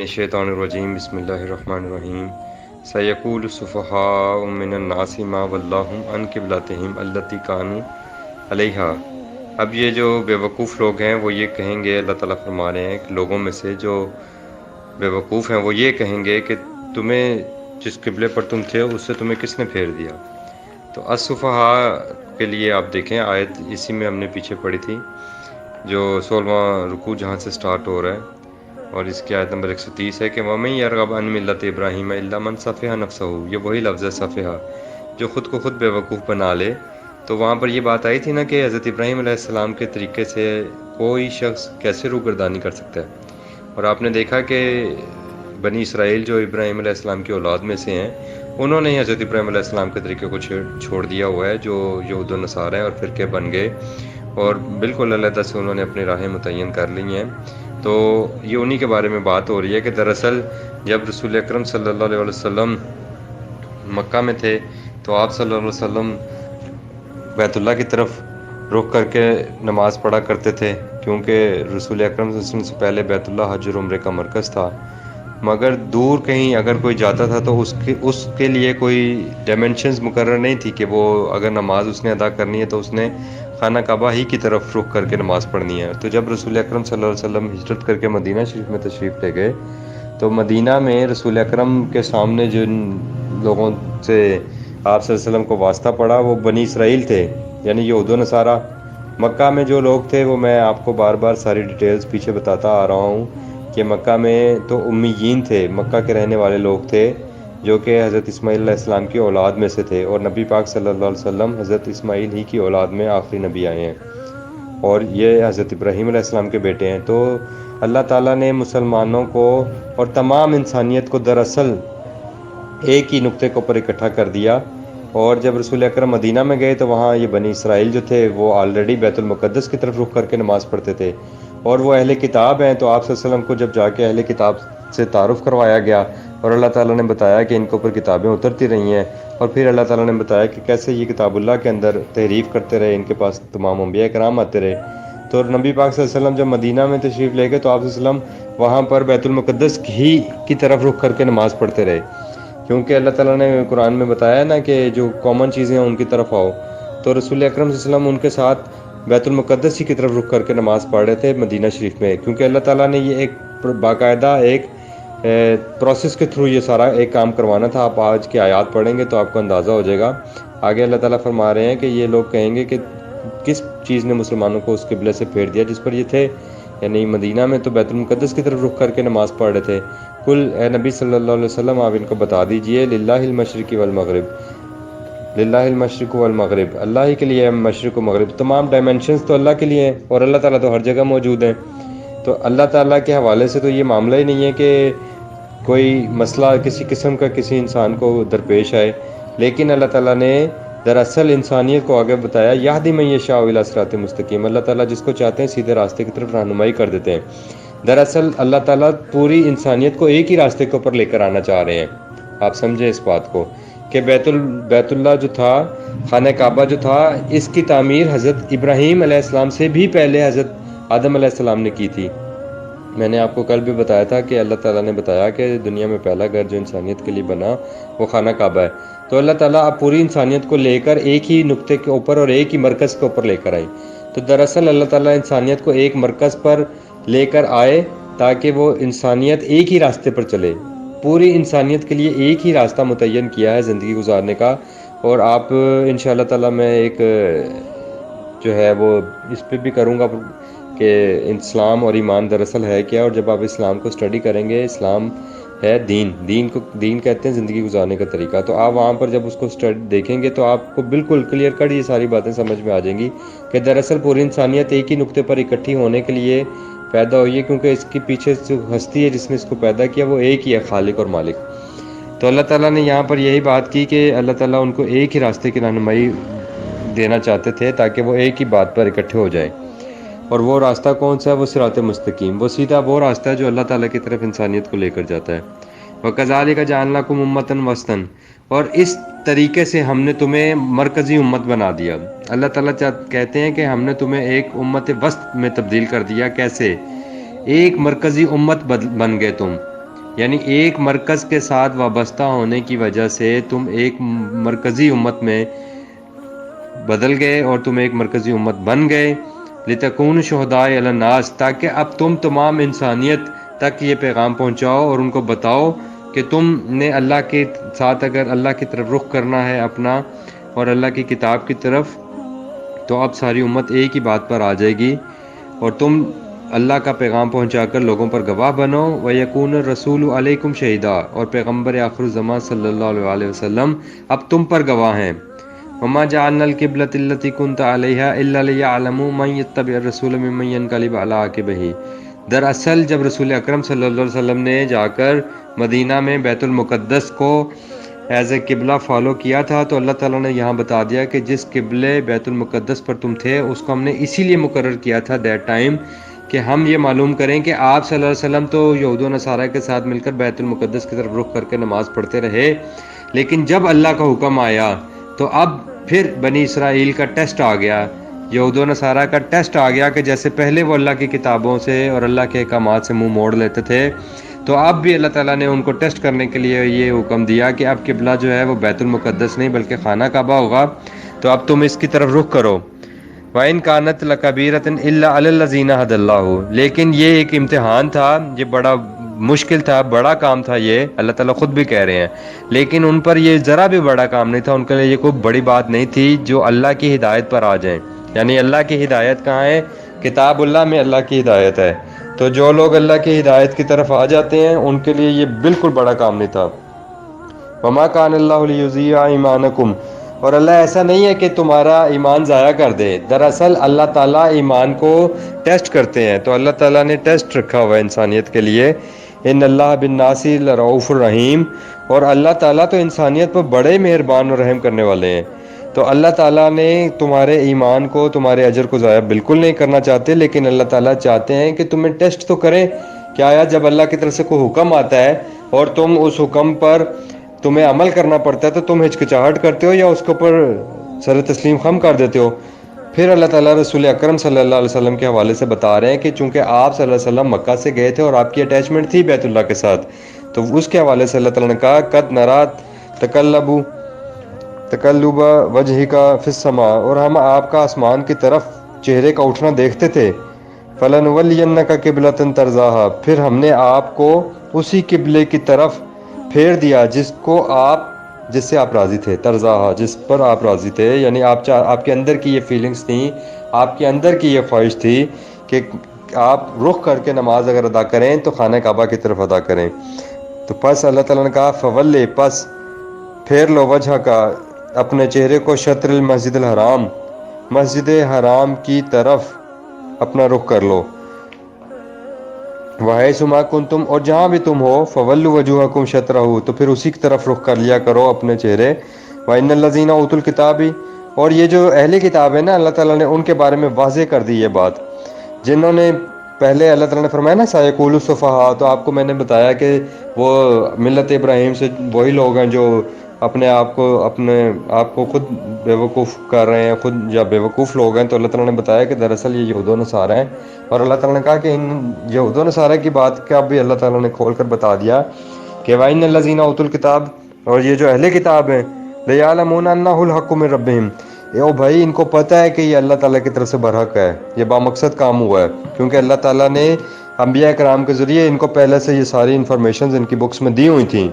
الشیطان الرجیم بسم اللہ الرحمن الرحیم سیقول السفہاء من الناس ما ولاہم عن قبلتہم التی کانوا علیہا۔ اب یہ جو بے وقوف لوگ ہیں وہ یہ کہیں گے، اللہ تعالیٰ فرما رہے ہیں کہ لوگوں میں سے جو بے وقوف ہیں وہ یہ کہیں گے کہ تمہیں جس قبلے پر تم تھے اس سے تمہیں کس نے پھیر دیا۔ تو السفہاء کے لیے آپ دیکھیں آیت اسی میں ہم نے پیچھے پڑھی تھی، جو 16واں رکوع جہاں سے سٹارٹ ہو رہا ہے، اور اس کی آیت نمبر 130 ہے کہ وَمَن يَرْغَبْ عَن مِلَّةِ إِبْرَاهِيمَ إِلَّا مَنْ سَفِهَ نَفْسَهُ۔ یہ وہی لفظ ہے صفحہ، جو خود کو خود بے وقوف بنا لے۔ تو وہاں پر یہ بات آئی تھی نا کہ حضرت ابراہیم علیہ السلام کے طریقے سے کوئی شخص کیسے روگردانی کر سکتا ہے، اور آپ نے دیکھا کہ بنی اسرائیل جو ابراہیم علیہ السلام کی اولاد میں سے ہیں، انہوں نے ہی حضرت ابراہیم علیہ السلام کے طریقے کو چھوڑ دیا ہوا ہے، جو یہود و نصارہ ہیں، اور فرقے بن گئے اور بالکل علیحدہ سے انہوں نے اپنی راہیں متعین کر لی ہیں۔ تو یہ انہی کے بارے میں بات ہو رہی ہے کہ دراصل جب رسول اکرم صلی اللہ علیہ وسلم مکہ میں تھے تو آپ صلی اللہ علیہ وسلم بیت اللہ کی طرف رخ کر کے نماز پڑھا کرتے تھے، کیونکہ رسول اکرم صلی اللہ علیہ وسلم سے پہلے بیت اللہ حج اور عمرے کا مرکز تھا۔ مگر دور کہیں اگر کوئی جاتا تھا تو اس کے لیے کوئی ڈائمنشنز مقرر نہیں تھی کہ وہ اگر نماز اس نے ادا کرنی ہے تو اس نے خانہ کعبہ ہی کی طرف رخ کر کے نماز پڑھنی ہے۔ تو جب رسول اکرم صلی اللہ علیہ وسلم ہجرت کر کے مدینہ شریف میں تشریف لے گئے تو مدینہ میں رسول اکرم کے سامنے جن لوگوں سے آپ صلی اللہ علیہ وسلم کو واسطہ پڑا وہ بنی اسرائیل تھے، یعنی یہود و نصارہ۔ مکہ میں جو لوگ تھے وہ میں آپ کو بار بار ساری ڈیٹیلز پیچھے بتاتا آ رہا ہوں کہ مکہ میں تو امیین تھے، مکہ کے رہنے والے لوگ تھے جو کہ حضرت اسماعیل علیہ السلام کی اولاد میں سے تھے، اور نبی پاک صلی اللہ علیہ وسلم حضرت اسماعیل ہی کی اولاد میں آخری نبی آئے ہیں، اور یہ حضرت ابراہیم علیہ السلام کے بیٹے ہیں۔ تو اللہ تعالیٰ نے مسلمانوں کو اور تمام انسانیت کو دراصل ایک ہی نقطے کے اوپر اکٹھا کر دیا، اور جب رسول اکرم مدینہ میں گئے تو وہاں یہ بنی اسرائیل جو تھے وہ آلریڈی بیت المقدس کی طرف رخ کر کے نماز پڑھتے تھے، اور وہ اہل کتاب ہیں۔ تو آپ صلی اللہ علیہ وسلم کو جب جا کے اہل کتاب سے تعارف کروایا گیا اور اللہ تعالیٰ نے بتایا کہ ان کے اوپر کتابیں اترتی رہی ہیں، اور پھر اللہ تعالیٰ نے بتایا کہ کیسے یہ کتاب اللہ کے اندر تحریف کرتے رہے، ان کے پاس تمام انبیاء کرام آتے رہے۔ تو نبی پاک صلی اللہ علیہ وسلم جب مدینہ میں تشریف لے گئے تو آپ صلی اللہ علیہ وسلم وہاں پر بیت المقدس ہی کی طرف رخ کر کے نماز پڑھتے رہے، کیونکہ اللہ تعالیٰ نے قرآن میں بتایا نا کہ جو کامن چیزیں ہیں ان کی طرف آؤ۔ تو رسول اکرم صلی اللہ علیہ وسلم ان کے ساتھ بیت المقدس ہی کی طرف رخ کر کے نماز پڑھ رہے تھے مدینہ شریف میں، کیونکہ اللہ تعالیٰ نے یہ ایک باقاعدہ ایک پروسیس کے تھرو یہ سارا ایک کام کروانا تھا۔ آپ آج کی آیات پڑھیں گے تو آپ کو اندازہ ہو جائے گا۔ آگے اللہ تعالیٰ فرما رہے ہیں کہ یہ لوگ کہیں گے کہ کس چیز نے مسلمانوں کو اس قبلے سے پھیر دیا جس پر یہ تھے، یعنی مدینہ میں تو بیت المقدس کی طرف رخ کر کے نماز پڑھ رہے تھے۔ کل اے نبی صلی اللہ علیہ وسلم آپ ان کو بتا دیجئے للہ المشرق والمغرب، للہ المشرق والمغرب، اللہ ہی کے لیے ہے مشرق و مغرب، تمام ڈائمنشنز تو اللہ کے لیے ہیں، اور اللہ تعالیٰ تو ہر جگہ موجود ہیں۔ تو اللہ تعالیٰ کے حوالے سے تو یہ معاملہ ہی نہیں ہے کہ کوئی مسئلہ کسی قسم کا کسی انسان کو درپیش آئے، لیکن اللہ تعالیٰ نے دراصل انسانیت کو آگے بتایا، یہدی من یشاء الی صراط مستقیم، اللہ تعالیٰ جس کو چاہتے ہیں سیدھے راستے کی طرف رہنمائی کر دیتے ہیں۔ دراصل اللہ تعالیٰ پوری انسانیت کو ایک ہی راستے کے اوپر لے کر آنا چاہ رہے ہیں۔ آپ سمجھیں اس بات کو کہ بیت اللہ جو تھا، خانہ کعبہ جو تھا، اس کی تعمیر حضرت ابراہیم علیہ السلام سے بھی پہلے حضرت آدم علیہ السلام نے کی تھی۔ میں نے آپ کو کل بھی بتایا تھا کہ اللہ تعالیٰ نے بتایا کہ دنیا میں پہلا گھر جو انسانیت کے لیے بنا وہ خانہ کعبہ ہے۔ تو اللہ تعالیٰ اب پوری انسانیت کو لے کر ایک ہی نقطے کے اوپر اور ایک ہی مرکز کے اوپر لے کر آئے۔ تو دراصل اللہ تعالیٰ انسانیت کو ایک مرکز پر لے کر آئے تاکہ وہ انسانیت ایک ہی راستے پر چلے۔ پوری انسانیت کے لیے ایک ہی راستہ متعین کیا ہے زندگی گزارنے کا، اور آپ انشاءاللہ تعالیٰ میں ایک جو ہے وہ اس پہ بھی کروں گا کہ اسلام اور ایمان دراصل ہے کیا، اور جب آپ اسلام کو اسٹڈی کریں گے، اسلام ہے دین کہتے ہیں زندگی گزارنے کا طریقہ۔ تو آپ وہاں پر جب اس کو دیکھیں گے تو آپ کو بالکل کلیئر کٹ یہ ساری باتیں سمجھ میں آ جائیں گی کہ دراصل پوری انسانیت ایک ہی نقطے پر اکٹھی ہونے کے لیے پیدا ہوئی ہے، کیونکہ اس کے پیچھے جو ہستی ہے جس نے اس کو پیدا کیا وہ ایک ہی ہے، خالق اور مالک۔ تو اللہ تعالیٰ نے یہاں پر یہی بات کی کہ اللہ تعالیٰ ان کو ایک ہی راستے کی رہنمائی دینا چاہتے تھے تاکہ وہ ایک ہی بات پر اکٹھے ہو جائیں، اور وہ راستہ کون سا ہے؟ وہ صراط مستقیم، وہ سیدھا وہ راستہ ہے جو اللہ تعالیٰ کی طرف انسانیت کو لے کر جاتا ہے۔ وَكَذَلِكَ جَعَلْنَاكُمْ أُمَّةً وَسْطًا، اور اس طریقے سے ہم نے تمہیں مرکزی امت بنا دیا۔ اللہ تعالیٰ کہتے ہیں کہ ہم نے تمہیں ایک امت وسط میں تبدیل کر دیا۔ کیسے؟ ایک مرکزی امت بن گئے تم، یعنی ایک مرکز کے ساتھ وابستہ ہونے کی وجہ سے تم ایک مرکزی امت میں بدل گئے اور تم ایک مرکزی امت بن گئے، لتکون شہداء علی الناس، تاکہ اب تم تمام انسانیت تک یہ پیغام پہنچاؤ اور ان کو بتاؤ کہ تم نے اللہ کے ساتھ اگر اللہ کی طرف رخ کرنا ہے اپنا اور اللہ کی کتاب کی طرف، تو اب ساری امت ایک ہی بات پر آ جائے گی اور تم اللہ کا پیغام پہنچا کر لوگوں پر گواہ بنو، وَيَكُونَ الرَّسُولُ عَلَيْكُمْ شَهِيدًا، اور پیغمبر آخر الزمان صلی اللہ علیہ وسلم اب تم پر گواہ ہیں۔ وَمَا جَعَلْنَا الْقِبْلَةَ الَّتِي كُنْتَ عَلَيْهَا إِلَّا لِيَعْلَمُوا مَن يَتَّبِعُ الرَّسُولَ مِمَّن يَنقَلِبُ عَلَىٰ عَقِبَيْهِ۔ دراصل جب رسول اکرم صلی اللہ علیہ وسلم نے جا کر مدینہ میں بیت المقدس کو ایز اے قبلہ فالو کیا تھا، تو اللہ تعالیٰ نے یہاں بتا دیا کہ جس قبلے بیت المقدس پر تم تھے اس کو ہم نے اسی لیے مقرر کیا تھا دیٹ ٹائم کہ ہم یہ معلوم کریں کہ آپ صلی اللہ علیہ وسلم تو یہود و نصارہ کے ساتھ مل کر بیت المقدس کی طرف رخ کر کے نماز پڑھتے رہے، لیکن جب اللہ کا حکم آیا تو اب پھر بنی اسرائیل کا ٹیسٹ آ گیا، یہود و نصارہ کا ٹیسٹ آ گیا کہ جیسے پہلے وہ اللہ کی کتابوں سے اور اللہ کے احکامات سے منہ موڑ لیتے تھے، تو اب بھی اللہ تعالیٰ نے ان کو ٹیسٹ کرنے کے لیے یہ حکم دیا کہ اب قبلہ جو ہے وہ بیت المقدس نہیں بلکہ خانہ کعبہ ہوگا، تو اب تم اس کی طرف رخ کرو۔ وَإِن كَانَتْ لَكَبِيرَةٌ إِلَّا عَلَى الَّذِينَ هَدَى اللَّهُ، لیکن یہ ایک امتحان تھا، یہ بڑا مشکل تھا، بڑا کام تھا، یہ اللہ تعالیٰ خود بھی کہہ رہے ہیں، لیکن ان پر یہ ذرا بھی بڑا کام نہیں تھا، ان کے لیے یہ کوئی بڑی بات نہیں تھی جو اللہ کی ہدایت پر آ جائیں۔ یعنی اللہ کی ہدایت کہاں ہے؟ کتاب اللہ میں اللہ کی ہدایت ہے، تو جو لوگ اللہ کی ہدایت کی طرف آ جاتے ہیں ان کے لیے یہ بالکل بڑا کام نہیں تھا۔ وما کان اللہ لیضیع ایمانکم، اور اللہ ایسا نہیں ہے کہ تمہارا ایمان ضائع کر دے، دراصل اللہ تعالیٰ ایمان کو ٹیسٹ کرتے ہیں، تو اللہ تعالیٰ نے ٹیسٹ رکھا ہوا ہے انسانیت کے لیے۔ ان اللہ بالناس لرؤوف الرحیم، اور اللہ تعالیٰ تو انسانیت پر بڑے مہربان اور رحم کرنے والے ہیں، تو اللہ تعالیٰ نے تمہارے ایمان کو، تمہارے اجر کو ضائع بالکل نہیں کرنا چاہتے، لیکن اللہ تعالیٰ چاہتے ہیں کہ تمہیں ٹیسٹ تو کریں کہ آیا جب اللہ کی طرف سے کوئی حکم آتا ہے اور تم اس حکم پر تمہیں عمل کرنا پڑتا ہے تو تم ہچکچاہٹ کرتے ہو یا اس کے اوپر سر تسلیم خم کر دیتے ہو۔ پھر اللہ تعالیٰ رسول اکرم صلی اللہ علیہ وسلم کے حوالے سے بتا رہے ہیں کہ چونکہ آپ صلی اللہ علیہ وسلم مکہ سے گئے تھے اور آپ کی اٹیچمنٹ تھی بیت اللہ کے ساتھ، تو اس کے حوالے سے اللہ تعالیٰ نے کہا قد نرات تقلب وجہک فی السماء، اور ہم آپ کا آسمان کی طرف چہرے کا اٹھنا دیکھتے تھے، فلنولینک قبلۃ ترضاھا، پھر ہم نے آپ کو اسی قبلے کی طرف پھیر دیا جس سے آپ راضی تھے، ترضاھا جس پر آپ راضی تھے، یعنی آپ کے اندر کی یہ فیلنگز تھیں، آپ کے اندر کی یہ خواہش تھی کہ آپ رخ کر کے نماز اگر ادا کریں تو خانہ کعبہ کی طرف ادا کریں۔ تو پس اللہ تعالیٰ نے کہا فولی، پس پھیر لو وجہ کا، اپنے چہرے کو، شطر المسجد الحرام، مسجد حرام کی طرف اپنا رخ کر لو، وَحَيْثُ مَا كُنْتُمْ، اور جہاں بھی تم ہو، فَوَلُّوا وُجُوهَكُمْ شَطْرَهُ، تو پھر اسی کی طرف رخ کر لیا کرو اپنے چہرے۔ وَإِنَّ الَّذِينَ أُوتُوا الْكِتَابِ، اور یہ جو اہل کتاب ہے نا، اللہ تعالیٰ نے ان کے بارے میں واضح کر دی یہ بات، جنہوں نے پہلے اللہ تعالیٰ نے فرمایا نا سَيَقُولُ السُّفَهَاءُ، تو آپ کو میں نے بتایا کہ وہ ملت ابراہیم سے وہی لوگ ہیں جو اپنے آپ کو خود بیوقوف کر رہے ہیں، خود یا بیوقوف لوگ ہیں، تو اللہ تعالیٰ نے بتایا کہ دراصل یہ یہود و نصارہ ہیں، اور اللہ تعالیٰ نے کہا کہ ان یہود و نصارہ کی بات کا بھی اللہ تعالیٰ نے کھول کر بتا دیا کہ وَإِنَّ الَّذِينَ أُوتُوا الْكِتَابَ، اور یہ جو اہل کتاب ہیں، لَيَعْلَمُونَ أَنَّهُ الْحَقُّ مِن رَبِّهِمْ، او بھائی ان کو پتہ ہے کہ یہ اللہ تعالیٰ کی طرف سے برحق ہے، یہ بامقصد کام ہوا ہے، کیونکہ اللہ تعالیٰ نے انبیاء کرام کے ذریعے ان کو پہلے سے یہ ساری انفارمیشنز ان کی بکس میں دی ہوئی تھیں،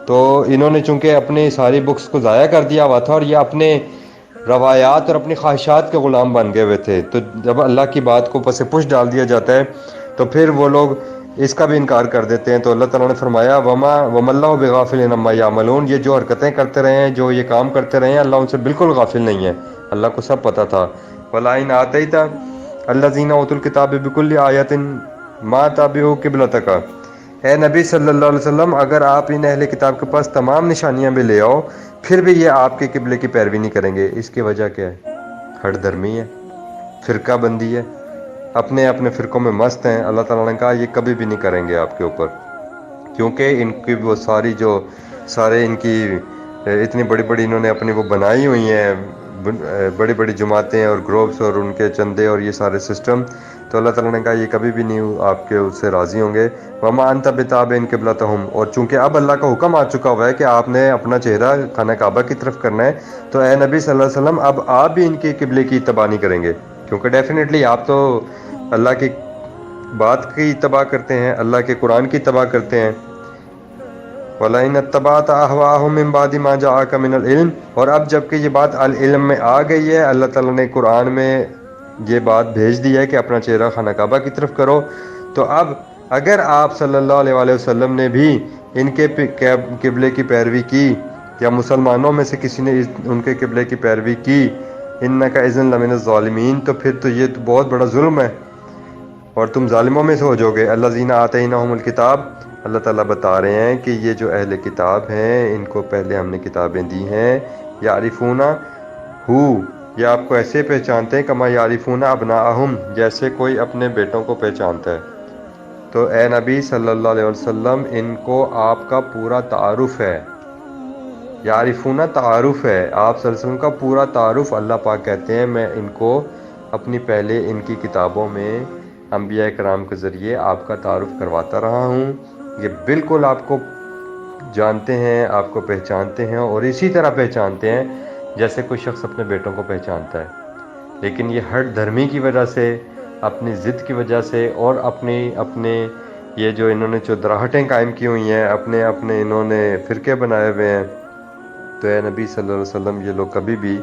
تو انہوں نے چونکہ اپنی ساری بکس کو ضائع کر دیا ہوا تھا اور یہ اپنے روایات اور اپنی خواہشات کے غلام بن گئے ہوئے تھے، تو جب اللہ کی بات کو پس پش ڈال دیا جاتا ہے تو پھر وہ لوگ اس کا بھی انکار کر دیتے ہیں۔ تو اللہ تعالیٰ نے فرمایا وَمَا اللَّهُ بِغَافِلٍ عَمَّا يَعْمَلُونَ، یہ جو حرکتیں کرتے رہے ہیں، جو یہ کام کرتے رہے ہیں، اللہ ان سے بالکل غافل نہیں ہے، اللہ کو سب پتہ تھا۔ وَلَئِنْ آتَيْتَ الَّذِينَ أُوتُوا الْكِتَابَ بِكُلِّ آیَةٍ مَا تَبِعُوا قِبْلَتَكَ، اے نبی صلی اللہ علیہ وسلم اگر آپ ان اہل کتاب کے پاس تمام نشانیاں بھی لے آؤ پھر بھی یہ آپ کے قبلے کی پیروی نہیں کریں گے، اس کی وجہ کیا ہے؟ ہٹ درمی ہے، فرقہ بندی ہے، اپنے فرقوں میں مست ہیں۔ اللہ تعالیٰ نے کہا یہ کبھی بھی نہیں کریں گے آپ کے اوپر، کیونکہ ان کی وہ ساری جو سارے ان کی اتنی بڑی بڑی انہوں نے اپنی وہ بنائی ہوئی ہیں بڑی بڑی جماعتیں اور گروپس اور ان کے چندے اور یہ سارے سسٹم، تو اللہ تعالیٰ نے کہا یہ کبھی بھی نہیں آپ کے اس سے راضی ہوں گے۔ وما انت بتابع قبلتہم، اور چونکہ اب اللہ کا حکم آ چکا ہوا ہے کہ آپ نے اپنا چہرہ خانہ کعبہ کی طرف کرنا ہے، تو اے نبی صلی اللہ علیہ وسلم اب آپ بھی ان کے قبلے کی اتباع نہیں کریں گے، کیونکہ ڈیفینیٹلی آپ تو اللہ کی بات کی اتباع کرتے ہیں، اللہ کے قرآن کی اتباع کرتے ہیں۔ وَلَئِنِ اتَّبَعْتَ أَهْوَاءَهُم مِّن بَعْدِ مَا جَاءَكَ مِنَ الْعِلْمِ، اور اب جب کہ یہ بات العلم میں آ گئی ہے، اللہ تعالیٰ نے قرآن میں یہ بات بھیج دی ہے کہ اپنا چہرہ خانہ کعبہ کی طرف کرو، تو اب اگر آپ صلی اللہ علیہ وآلہ وسلم نے بھی ان کے قبلے کی پیروی کی، یا مسلمانوں میں سے کسی نے ان کے قبلے کی پیروی کی، اِنَّكَ إِذًا لَمِنَ الظَّالِمِينَ، تو پھر تو یہ تو بہت بڑا ظلم ہے اور تم ظالموں میں سے ہو جاؤ گے۔ الذین آتیناہم الکتاب، اللہ تعالیٰ بتا رہے ہیں کہ یہ جو اہل کتاب ہیں ان کو پہلے ہم نے کتابیں دی ہیں، یعرفون ہو، یہ آپ کو ایسے پہچانتے ہیں کما یعرفون ابناءہم، جیسے کوئی اپنے بیٹوں کو پہچانتا ہے۔ تو اے نبی صلی اللہ علیہ وسلم ان کو آپ کا پورا تعارف ہے، یعرفون تعارف ہے، آپ صلی اللہ علیہ وسلم کا پورا تعارف اللہ پاک کہتے ہیں میں ان کو اپنی پہلے ان کی کتابوں میں انبیاء کرام کے ذریعے آپ کا تعارف کرواتا رہا ہوں، یہ بالکل آپ کو جانتے ہیں، آپ کو پہچانتے ہیں، اور اسی طرح پہچانتے ہیں جیسے کوئی شخص اپنے بیٹوں کو پہچانتا ہے۔ لیکن یہ ہٹ دھرمی کی وجہ سے، اپنی ضد کی وجہ سے، اور اپنے یہ جو انہوں نے چودراہٹیں قائم کی ہوئی ہیں، اپنے انہوں نے فرقے بنائے ہوئے ہیں، تو اے نبی صلی اللہ علیہ وسلم یہ لوگ کبھی بھی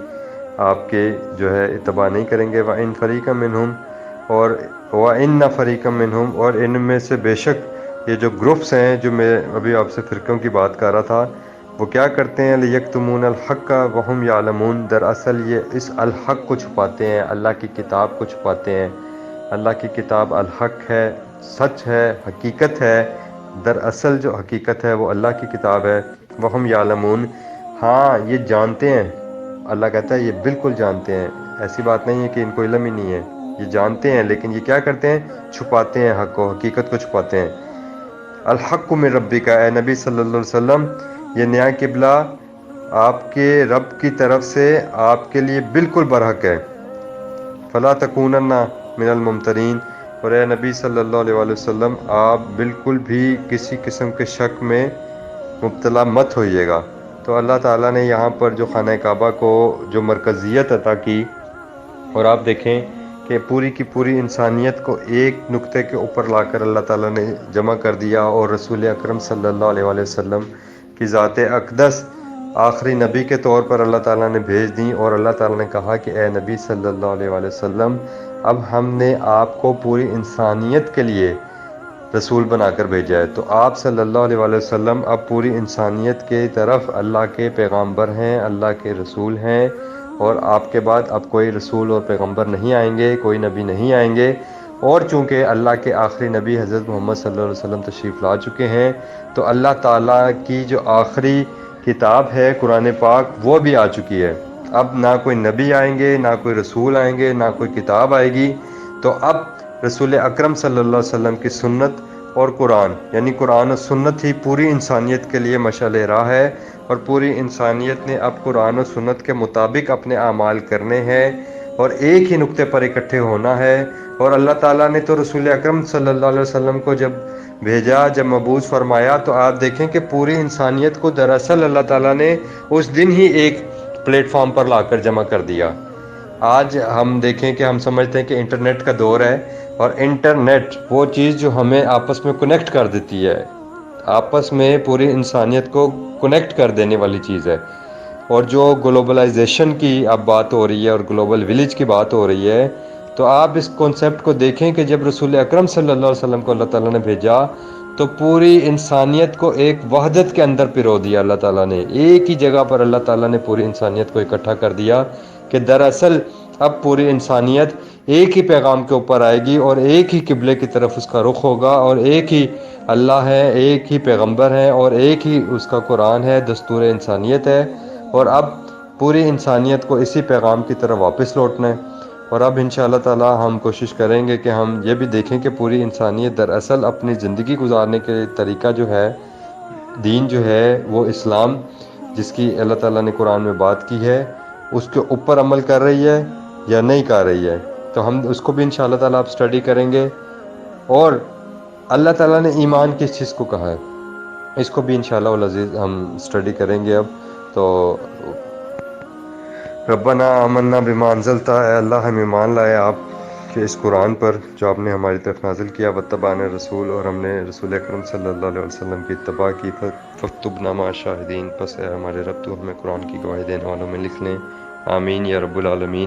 آپ کے جو ہے اتباع نہیں کریں گے۔ وَإِن فَرِيقًا مِّنْهُمْ، اور وَإِنَّ فَرِيقًا مِّنْهُمْ، اور ان میں سے بے شک یہ جو گروپس ہیں، جو میں ابھی آپ سے فرقوں کی بات کر رہا تھا، وہ کیا کرتے ہیں، لِيَكْتُمُونَ الْحَقَّ وَهُمْ يَعْلَمُونَ، دراصل یہ اس الحق کو چھپاتے ہیں، اللہ کی کتاب کو چھپاتے ہیں۔ اللہ کی کتاب الحق ہے، سچ ہے، حقیقت ہے، دراصل جو حقیقت ہے وہ اللہ کی کتاب ہے۔ وَهُمْ يَعْلَمُونَ، ہاں یہ جانتے ہیں، اللہ کہتا ہے یہ بالکل جانتے ہیں، ایسی بات نہیں ہے کہ ان کو علم ہی نہیں ہے، یہ جانتے ہیں، لیکن یہ کیا کرتے ہیں، چھپاتے ہیں حق کو، حقیقت کو چھپاتے ہیں۔ الحق من ربک، اے نبی صلی اللہ علیہ وسلم یہ نیا قبلہ آپ کے رب کی طرف سے آپ کے لیے بالکل برحق ہے۔ فلا تکونن من الممترین، اور اے نبی صلی اللہ علیہ وآلہ وسلم آپ بالکل بھی کسی قسم کے شک میں مبتلا مت ہوئیے گا۔ تو اللہ تعالیٰ نے یہاں پر جو خانہ کعبہ کو جو مرکزیت عطا کی، اور آپ دیکھیں کہ پوری کی پوری انسانیت کو ایک نقطے کے اوپر لا کر اللہ تعالیٰ نے جمع کر دیا، اور رسول اکرم صلی اللہ علیہ وآلہ وسلم کی ذات اقدس آخری نبی کے طور پر اللہ تعالیٰ نے بھیج دیں، اور اللہ تعالیٰ نے کہا کہ اے نبی صلی اللہ علیہ وآلہ وسلم اب ہم نے آپ کو پوری انسانیت کے لیے رسول بنا کر بھیجا ہے۔ تو آپ صلی اللہ علیہ وآلہ وسلم اب پوری انسانیت کے طرف اللہ کے پیغامبر ہیں، اللہ کے رسول ہیں، اور آپ کے بعد اب کوئی رسول اور پیغمبر نہیں آئیں گے، کوئی نبی نہیں آئیں گے۔ اور چونکہ اللہ کے آخری نبی حضرت محمد صلی اللہ علیہ وسلم تشریف لا چکے ہیں، تو اللہ تعالیٰ کی جو آخری کتاب ہے قرآن پاک وہ بھی آ چکی ہے۔ اب نہ کوئی نبی آئیں گے، نہ کوئی رسول آئیں گے، نہ کوئی کتاب آئے گی، تو اب رسول اکرم صلی اللہ علیہ وسلم کی سنت اور قرآن، یعنی قرآن و سنت ہی پوری انسانیت کے لیے مشعل راہ ہے، اور پوری انسانیت نے اب قرآن و سنت کے مطابق اپنے اعمال کرنے ہیں، اور ایک ہی نقطے پر اکٹھے ہونا ہے۔ اور اللہ تعالیٰ نے تو رسول اکرم صلی اللہ علیہ وسلم کو جب بھیجا، جب مبعوث فرمایا، تو آپ دیکھیں کہ پوری انسانیت کو دراصل اللہ تعالیٰ نے اس دن ہی ایک پلیٹ فارم پر لا کر جمع کر دیا۔ آج ہم دیکھیں کہ ہم سمجھتے ہیں کہ انٹرنیٹ کا دور ہے، اور انٹرنیٹ وہ چیز جو ہمیں آپس میں کنیکٹ کر دیتی ہے، آپس میں پوری انسانیت کو کنیکٹ کر دینے والی چیز ہے۔ اور جو گلوبلائزیشن کی اب بات ہو رہی ہے اور گلوبل ولیج کی بات ہو رہی ہے، تو آپ اس کانسیپٹ کو دیکھیں کہ جب رسول اکرم صلی اللہ علیہ وسلم کو اللہ تعالیٰ نے بھیجا، تو پوری انسانیت کو ایک وحدت کے اندر پرو دیا اللہ تعالیٰ نے، ایک ہی جگہ پر اللہ تعالیٰ نے پوری انسانیت کو اکٹھا کر دیا کہ دراصل اب پوری انسانیت ایک ہی پیغام کے اوپر آئے گی، اور ایک ہی قبلے کی طرف اس کا رخ ہوگا، اور ایک ہی اللہ ہے، ایک ہی پیغمبر ہے، اور ایک ہی اس کا قرآن ہے، دستور انسانیت ہے، اور اب پوری انسانیت کو اسی پیغام کی طرف واپس لوٹنا ہے۔ اور اب انشاءاللہ تعالی ہم کوشش کریں گے کہ ہم یہ بھی دیکھیں کہ پوری انسانیت دراصل اپنی زندگی گزارنے کے طریقہ جو ہے، دین جو ہے وہ اسلام، جس کی اللہ تعالیٰ نے قرآن میں بات کی ہے، اس کے اوپر عمل کر رہی ہے یا نہیں کر رہی ہے. تو ہم اس کو بھی انشاءاللہ تعالیٰ آپ اسٹڈی کریں گے. اور اللہ تعالیٰ نے ایمان کس چیز کو کہا ہے اس کو بھی انشاءاللہ العزیز ہم اسٹڈی کریں گے اب. تو ربنا آمنا بما انزلتا، اے اللہ ہم ایمان لائے آپ کہ اس قرآن پر جو آپ نے ہماری طرف نازل کیا، واتبعنا رسول، اور ہم نے رسول اکرم صلی اللہ علیہ وسلم کی اتباع کی. فاکتبنا مع الشاہدین، پس اے ہمارے رب تو ہمیں قرآن کی گواہی دینے والوں میں لکھ لیں. آمین یا رب العالمین.